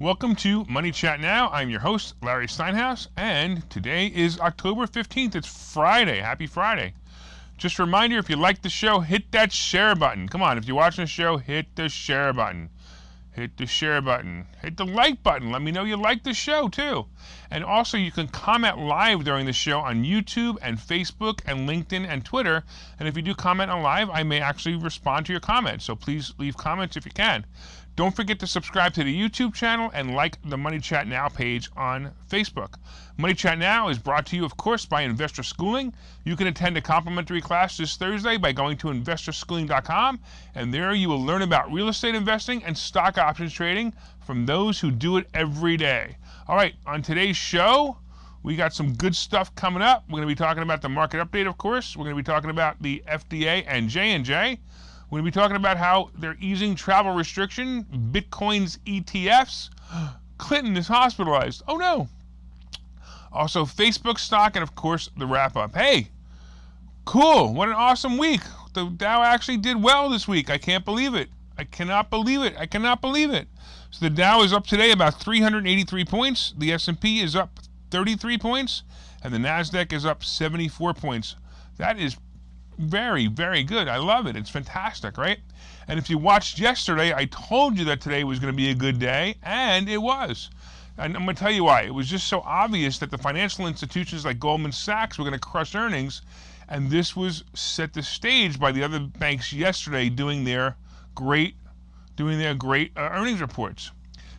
Welcome to Money Chat Now. I'm your host, Larry Steinhouse, and today is October 15th. It's Friday. Happy Friday. Just a reminder, if you like the show, hit that share button. Come on, if you're watching the show, hit the share button. Hit the share button. Hit the like button. Let me know you like the show, too. And also, you can comment live during the show on YouTube and Facebook and LinkedIn and Twitter. And if you do comment on live, I may actually respond to your comments. So please leave comments if you can. Don't forget to subscribe to the YouTube channel and like the Money Chat Now page on Facebook. Money Chat Now is brought to you, of course, by Investor Schooling. You can attend a complimentary class this Thursday by going to investorschooling.com, and there you will learn about real estate investing and stock options trading from those who do it every day. All right, on today's show, we got some good stuff coming up. We're going to be talking about the market update, of course. We're going to be talking about the FDA and J&J. We're going to be talking about how they're easing travel restriction, Bitcoin's ETFs. Clinton is hospitalized. Oh no. Also, Facebook stock, and of course, the wrap-up. Hey, cool. What an awesome week. The Dow actually did well this week. I can't believe it. I cannot believe it. I cannot believe it. So the Dow is up today about 383 points. The S&P is up 33 points. And the NASDAQ is up 74 points. That is very, very good. I love it. It's fantastic, right? And if you watched yesterday, I told you that today was going to be a good day, and it was. And I'm going to tell you why. It was just so obvious that the financial institutions like Goldman Sachs were going to crush earnings, and this was set the stage by the other banks yesterday doing their great earnings reports.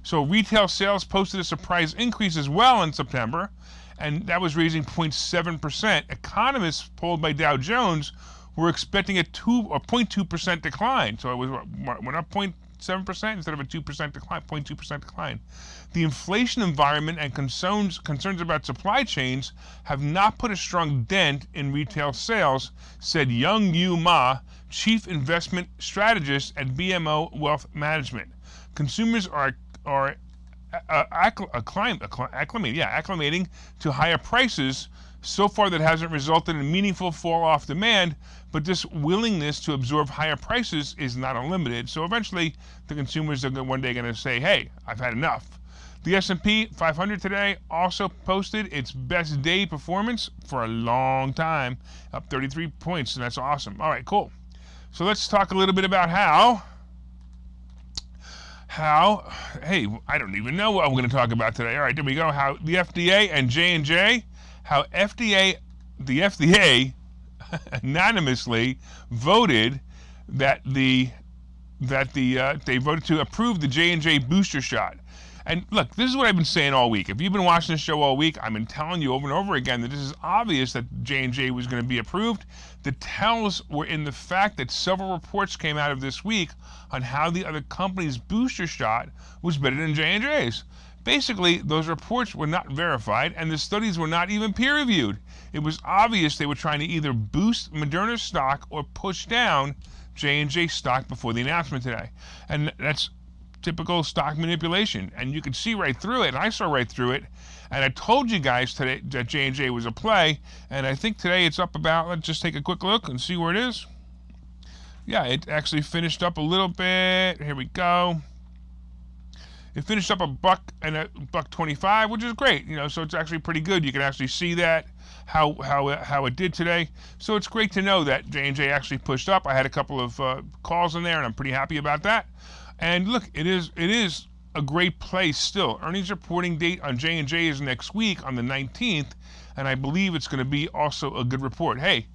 So retail sales posted a surprise increase as well in September, and that was raising 0.7%. Economists polled by Dow Jones were expecting a 0.2% decline. So it went up 0.7% instead of a 2% decline, 0.2% decline. The inflation environment and concerns about supply chains have not put a strong dent in retail sales, said Young Yu Ma, chief investment strategist at BMO Wealth Management. Consumers are acclimating to higher prices. So far, that hasn't resulted in meaningful fall-off demand, but this willingness to absorb higher prices is not unlimited. So eventually, the consumers are one day going to say, hey, I've had enough. The S&P 500 today also posted its best day performance for a long time, up 33 points, and that's awesome. All right, cool. So let's talk a little bit about hey, I don't even know what I'm going to talk about today. All right, there we go. How the FDA and J&J, how the FDA unanimously voted that they voted to approve the J&J booster shot. And look, this is what I've been saying all week. If you've been watching this show all week, I've been telling you over and over again that this is obvious that J&J was going to be approved. The tells were in the fact that several reports came out of this week on how the other company's booster shot was better than J&J's. Basically, those reports were not verified, and the studies were not even peer-reviewed. It was obvious they were trying to either boost Moderna's stock or push down J&J stock before the announcement today. And that's typical stock manipulation, and you could see right through it, and I saw right through it, and I told you guys today that J&J was a play, and I think today it's up about, let's just take a quick look and see where it is. Yeah, it actually finished up a little bit. Here we go. It finished up $1.25, which is great, so it's actually pretty good. You can actually see that, how it did today. So it's great to know that J&J actually pushed up. I had a couple of calls in there, and I'm pretty happy about that. And look, it is a great place still. Earnings reporting date on J&J is next week on the 19th, and I believe it's going to be also a good report. Hey,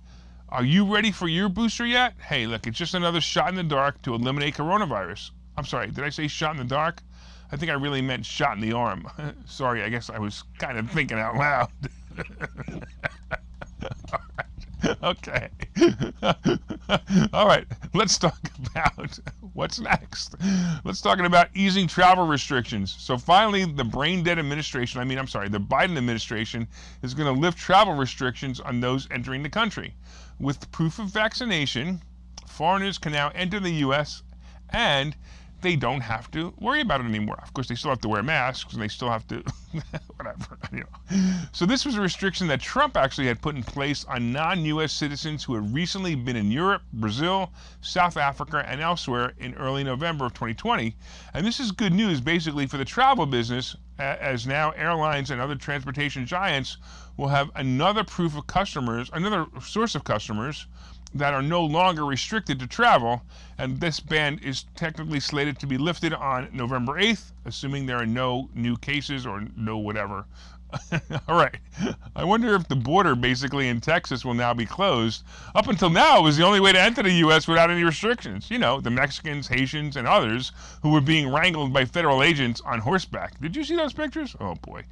are you ready for your booster yet? Hey, look, it's just another shot in the dark to eliminate coronavirus. I'm sorry, did I say shot in the dark? I think I really meant shot in the arm. Sorry, I guess I was kind of thinking out loud. Okay. All right, let's talk about what's next. Let's talk about easing travel restrictions. So finally, the Biden administration is going to lift travel restrictions on those entering the country. With proof of vaccination, foreigners can now enter the U.S., and they don't have to worry about it anymore. Of course, they still have to wear masks, and they still have to, whatever, So this was a restriction that Trump actually had put in place on non-U.S. citizens who had recently been in Europe, Brazil, South Africa, and elsewhere in early November of 2020. And this is good news, basically, for the travel business, as now airlines and other transportation giants will have another source of customers that are no longer restricted to travel, and this ban is technically slated to be lifted on November 8th, assuming there are no new cases or no whatever. All right. I wonder if the border basically in Texas will now be closed. Up until now, it was the only way to enter the U.S. without any restrictions. The Mexicans, Haitians, and others who were being wrangled by federal agents on horseback. Did you see those pictures? Oh, boy.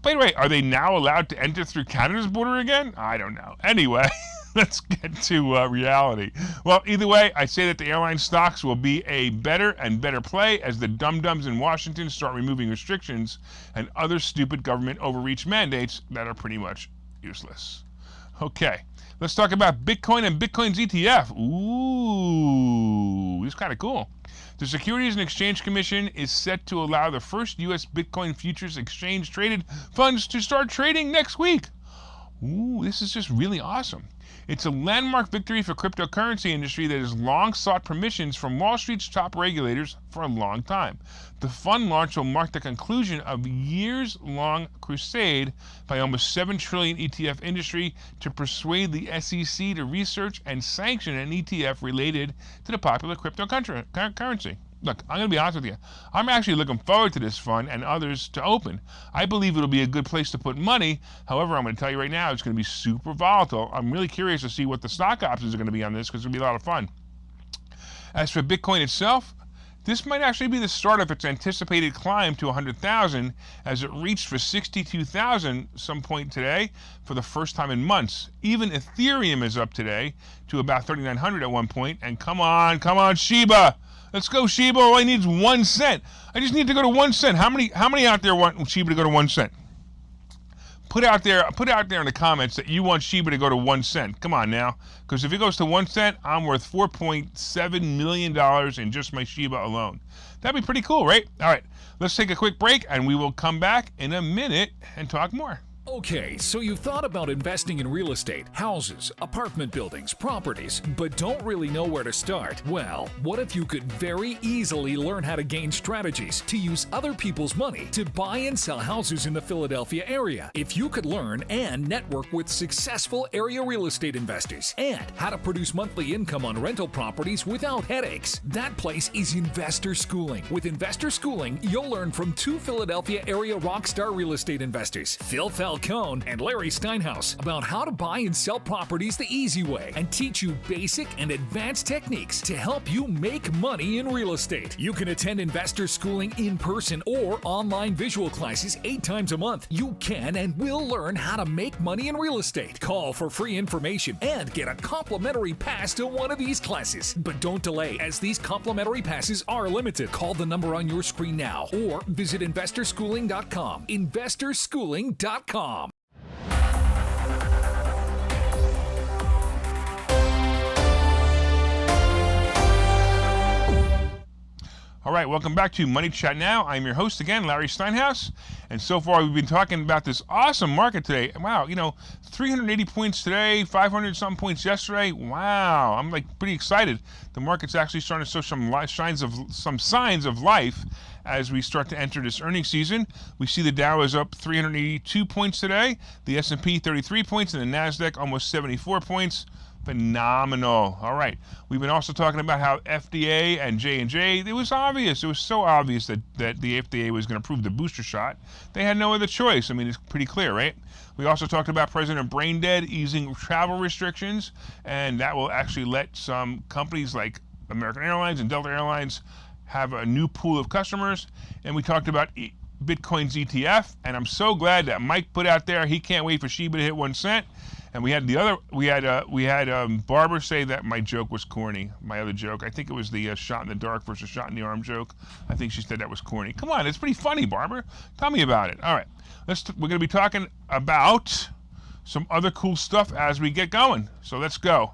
By the way, are they now allowed to enter through Canada's border again? I don't know. Anyway, let's get to reality. Well, either way, I say that the airline stocks will be a better and better play as the dum-dums in Washington start removing restrictions and other stupid government overreach mandates that are pretty much useless. Okay, let's talk about Bitcoin and Bitcoin's ETF. Ooh, this is kind of cool. The Securities and Exchange Commission is set to allow the first U.S. Bitcoin futures exchange traded funds to start trading next week. Ooh, this is just really awesome. It's a landmark victory for cryptocurrency industry that has long sought permissions from Wall Street's top regulators for a long time. The fund launch will mark the conclusion of a years-long crusade by almost $7 trillion ETF industry to persuade the SEC to research and sanction an ETF related to the popular cryptocurrency. Look, I'm going to be honest with you. I'm actually looking forward to this fund and others to open. I believe it'll be a good place to put money. However, I'm going to tell you right now, it's going to be super volatile. I'm really curious to see what the stock options are going to be on this because it's going to be a lot of fun. As for Bitcoin itself, this might actually be the start of its anticipated climb to 100,000 as it reached for 62,000 some point today for the first time in months. Even Ethereum is up today to about 3,900 at one point. And come on, Shiba. Let's go, Shiba. All I need is 1 cent. I just need to go to 1 cent. How many out there want Shiba to go to 1 cent? Put out there in the comments that you want Shiba to go to 1 cent. Come on now. Because if it goes to 1 cent, I'm worth $4.7 million in just my Shiba alone. That'd be pretty cool, right? All right. Let's take a quick break, and we will come back in a minute and talk more. Okay, so you've thought about investing in real estate, houses, apartment buildings, properties, but don't really know where to start. Well, what if you could very easily learn how to gain strategies to use other people's money to buy and sell houses in the Philadelphia area? If you could learn and network with successful area real estate investors and how to produce monthly income on rental properties without headaches, that place is Investor Schooling. With Investor Schooling, you'll learn from two Philadelphia area rockstar real estate investors, Phil Falcone and Larry Steinhouse, about how to buy and sell properties the easy way and teach you basic and advanced techniques to help you make money in real estate. You can attend Investor Schooling in person or online visual classes 8 times a month. You can and will learn how to make money in real estate. Call for free information and get a complimentary pass to one of these classes. But don't delay, as these complimentary passes are limited. Call the number on your screen now or visit investorschooling.com. investorschooling.com. All right, welcome back to Money Chat Now. I'm your host again, Larry Steinhouse. And so far, we've been talking about this awesome market today. Wow, 380 points today, 500 something points yesterday. Wow, I'm pretty excited. The market's actually starting to show some signs of life as we start to enter this earnings season. We see the Dow is up 382 points today, the S&P 33 points, and the NASDAQ almost 74 points. Phenomenal. All right. We've been also talking about how FDA and J&J, it was so obvious that the FDA was going to approve the booster shot. They had no other choice. I mean, it's pretty clear, right? We also talked about President Braindead easing travel restrictions, and that will actually let some companies like American Airlines and Delta Airlines have a new pool of customers. And we talked about Bitcoin's ETF, and I'm so glad that Mike put out there he can't wait for Shiba to hit 1 cent. And we had Barbara say that my joke was corny. My other joke, I think it was the shot in the dark versus shot in the arm joke. I think she said that was corny. Come on, it's pretty funny, Barbara. Tell me about it. All right, we're going to be talking about some other cool stuff as we get going. So let's go.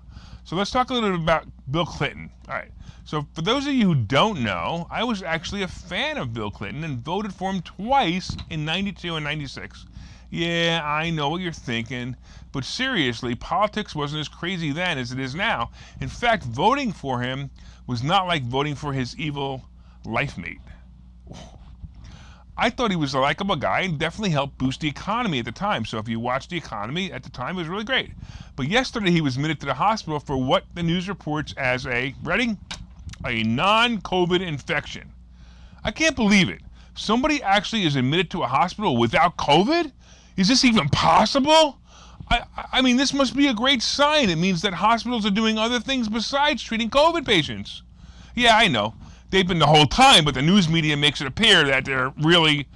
So let's talk a little bit about Bill Clinton. All right. So for those of you who don't know, I was actually a fan of Bill Clinton and voted for him twice in 92 and 96. Yeah, I know what you're thinking, but seriously, politics wasn't as crazy then as it is now. In fact, voting for him was not like voting for his evil life mate. I thought he was a likable guy and definitely helped boost the economy at the time. So if you watch the economy at the time, it was really great. But yesterday he was admitted to the hospital for what the news reports as a non-COVID infection. I can't believe it. Somebody actually is admitted to a hospital without COVID? Is this even possible? I mean, this must be a great sign. It means that hospitals are doing other things besides treating COVID patients. Yeah, I know. They've been the whole time, but the news media makes it appear that they're really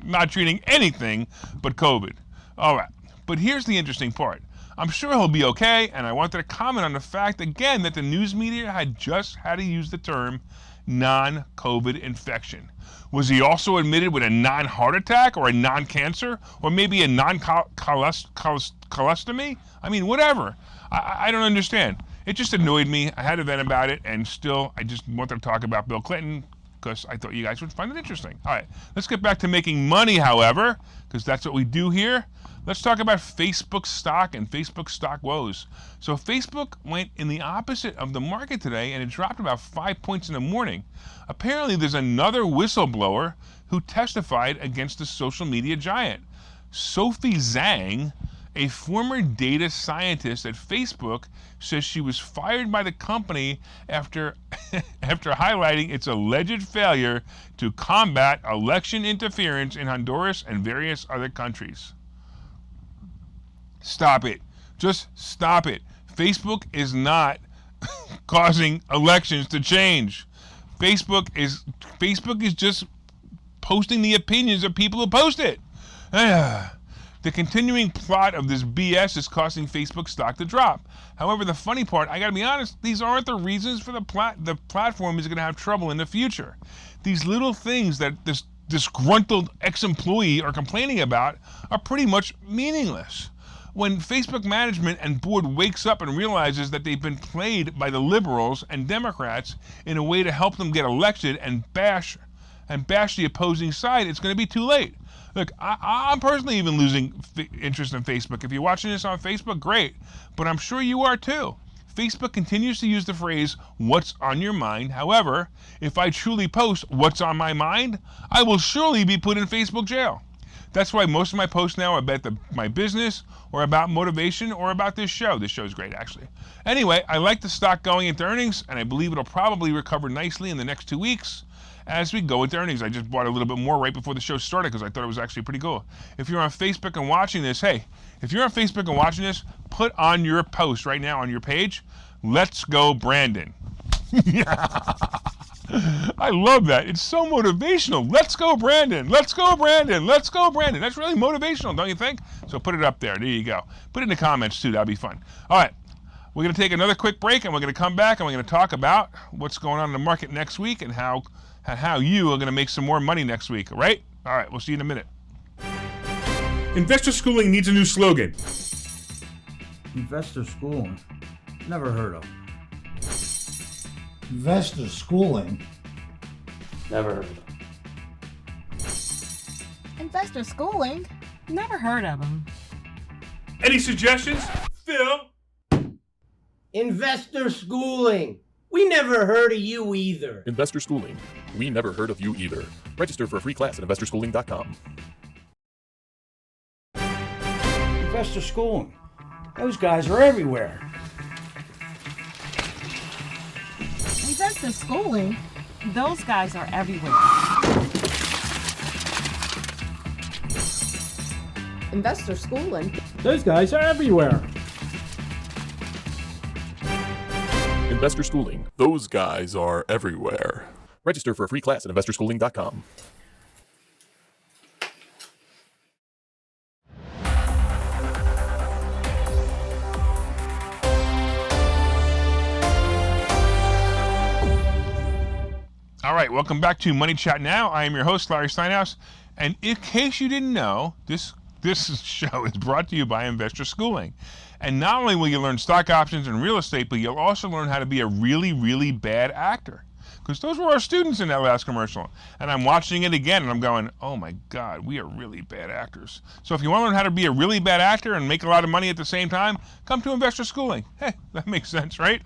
not treating anything but COVID. All right, but here's the interesting part. I'm sure he'll be okay, and I wanted to comment on the fact, again, that the news media had just had to use the term non-COVID infection. Was he also admitted with a non-heart attack or a non-cancer or maybe a non-colostomy? I mean, whatever. I don't understand. It just annoyed me. I had to vent about it, and still, I just wanted to talk about Bill Clinton because I thought you guys would find it interesting. All right, let's get back to making money, however, because that's what we do here. Let's talk about Facebook stock and Facebook stock woes. So Facebook went in the opposite of the market today, and it dropped about 5 points in the morning. Apparently, there's another whistleblower who testified against the social media giant. Sophie Zhang, a former data scientist at Facebook, says she was fired by the company after highlighting its alleged failure to combat election interference in Honduras and various other countries. Stop it. Just stop it. Facebook is not causing elections to change. Facebook is just posting the opinions of people who post it. The continuing plot of this BS is causing Facebook stock to drop. However, the funny part, I gotta be honest, these aren't the reasons for the platform is gonna have trouble in the future. These little things that this disgruntled ex-employee are complaining about are pretty much meaningless. When Facebook management and board wakes up and realizes that they've been played by the liberals and Democrats in a way to help them get elected and bash the opposing side, it's going to be too late. Look, I'm personally even losing interest in Facebook. If you're watching this on Facebook, great, but I'm sure you are too. Facebook continues to use the phrase, "what's on your mind." However, if I truly post what's on my mind, I will surely be put in Facebook jail. That's why most of my posts now are about my business or about motivation or about this show. This show is great, actually. Anyway, I like the stock going into earnings, and I believe it'll probably recover nicely in the next 2 weeks as we go into earnings. I just bought a little bit more right before the show started because I thought it was actually pretty cool. If you're on Facebook and watching this, put on your post right now on your page, "Let's go Brandon." I love that. It's so motivational. Let's go Brandon. Let's go Brandon. Let's go Brandon. That's really motivational, don't you think? So put it up there. There you go. Put it in the comments too. That'll be fun. All right. We're going to take another quick break, and we're going to come back, and we're going to talk about what's going on in the market next week and how you are going to make some more money next week. All right? All right. We'll see you in a minute. Investor Schooling needs a new slogan. Investor Schooling? Never heard of. Investor Schooling? Never heard of. Investor Schooling? Never heard of them. Any suggestions? Phil? Investor Schooling. We never heard of you either. Investor Schooling. We never heard of you either. Register for a free class at investorschooling.com. Investor Schooling. Those guys are everywhere. Investor Schooling? Those guys are everywhere. Investor Schooling? Those guys are everywhere. Investor Schooling. Those guys are everywhere. Register for a free class at investorschooling.com. All right, welcome back to Money Chat Now. I am your host, Larry Steinhouse. And in case you didn't know, this show is brought to you by Investor Schooling. And not only will you learn stock options and real estate, but you'll also learn how to be a really, really bad actor. Because those were our students in that last commercial. And I'm watching it again and I'm going, oh my God, we are really bad actors. So if you want to learn how to be a really bad actor and make a lot of money at the same time, come to Investor Schooling. Hey, that makes sense, right?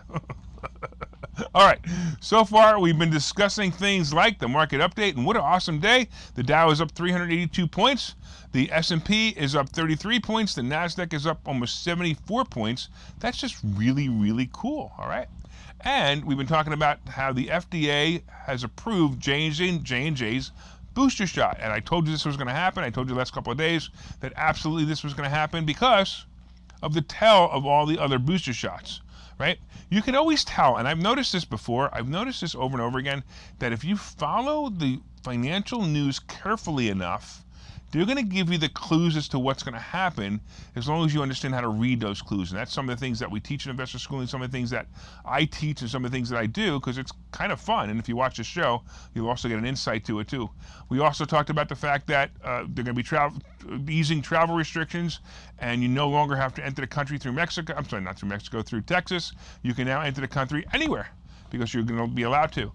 All right, so far we've been discussing things like the market update, and what an awesome day. The Dow is up 382 points. The S&P is up 33 points. The NASDAQ is up almost 74 points. That's just really, really cool, all right? And we've been talking about how the FDA has approved J&J's booster shot. And I told you this was going to happen. I told you the last couple of days that absolutely this was going to happen because of the tell of all the other booster shots, right? You can always tell, and I've noticed this before, I've noticed this over and over again, that if you follow the financial news carefully enough, they're going to give you the clues as to what's going to happen as long as you understand how to read those clues. And that's some of the things that we teach in Investor Schooling, some of the things that I teach, and some of the things that I do, because it's kind of fun. And if you watch the show, you'll also get an insight to it too. We also talked about the fact that they're going to be easing travel restrictions, and you no longer have to enter the country through Mexico. I'm sorry, not through Mexico, through Texas. You can now enter the country anywhere because you're going to be allowed to.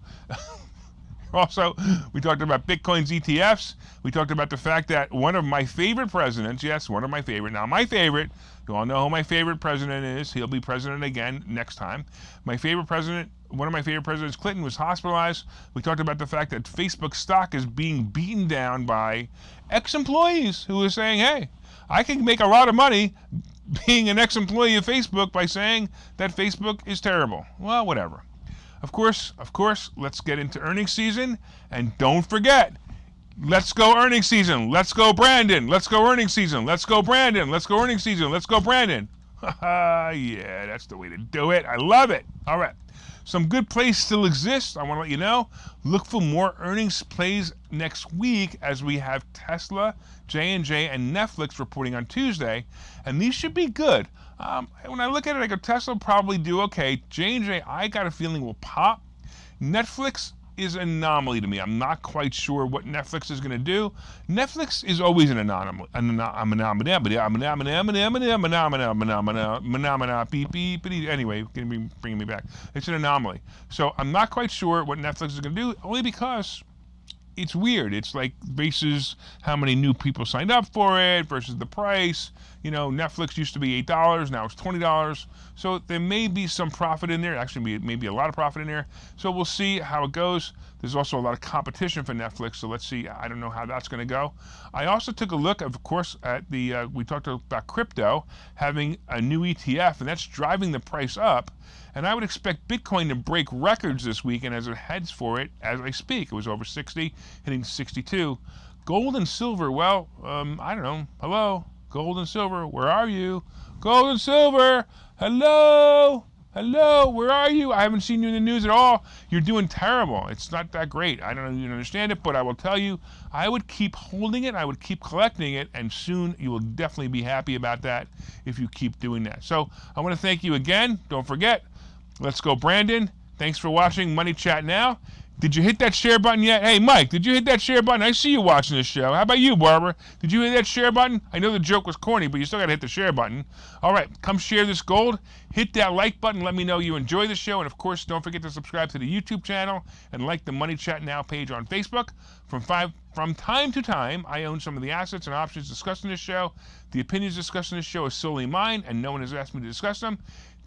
Also, we talked about Bitcoin's ETFs. We talked about the fact that one of my favorite presidents, yes, one of my favorite, now my favorite, you all know who my favorite president is. He'll be president again next time. My favorite president, one of my favorite presidents, Clinton, was hospitalized. We talked about the fact that Facebook stock is being beaten down by ex-employees who are saying, hey, I can make a lot of money being an ex-employee of Facebook by saying that Facebook is terrible. Well, whatever. Of course, let's get into earnings season. And don't forget, let's go earnings season. Let's go Brandon. Let's go earnings season. Let's go Brandon. Let's go earnings season. Let's go Brandon. Yeah, that's the way to do it. I love it. All right. Some good plays still exist. I want to let you know. Look for more earnings plays next week as we have Tesla, J&J, and Netflix reporting on Tuesday. And these should be good. When I look at it, I go, Tesla will probably do okay. J&J, I got a feeling will pop. Netflix is an anomaly to me. I'm not quite sure what Netflix is going to do. Netflix is always an anomaly. Anyway, bringing me back. It's an anomaly. So I'm not quite sure what Netflix is going to do, only because it's weird. It's like versus how many new people signed up for it versus the price. You know, Netflix used to be $8, now it's $20. So there may be some profit in there. Actually, maybe a lot of profit in there. So we'll see how it goes. There's also a lot of competition for Netflix, so let's see. I don't know how that's going to go. I also took a look, of course, at the, we talked about crypto having a new ETF, and that's driving the price up. And I would expect Bitcoin to break records this weekend as it heads for it as I speak. It was over 60, hitting 62. Gold and silver, well, I don't know. Hello, gold and silver, where are you? Gold and silver, hello, where are you? I haven't seen you in the news at all. You're doing terrible. It's not that great. I don't even understand it, but I will tell you, I would keep holding it. I would keep collecting it, and soon you will definitely be happy about that if you keep doing that. So I want to thank you again. Don't forget, let's go Brandon. Thanks for watching Money Chat Now. Did you hit that share button yet? Hey, Mike, did you hit that share button? I see you watching this show. How about you, Barbara? Did you hit that share button? I know the joke was corny, but you still got to hit the share button. All right, come share this gold. Hit that like button. Let me know you enjoy the show. And, of course, don't forget to subscribe to the YouTube channel and like the Money Chat Now page on Facebook. From time to time, I own some of the assets and options discussed in this show. The opinions discussed in this show are solely mine, and no one has asked me to discuss them.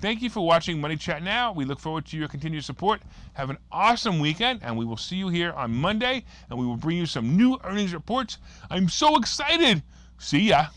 Thank you for watching Money Chat Now. We look forward to your continued support. Have an awesome weekend, and we will see you here on Monday, and we will bring you some new earnings reports. I'm so excited. See ya.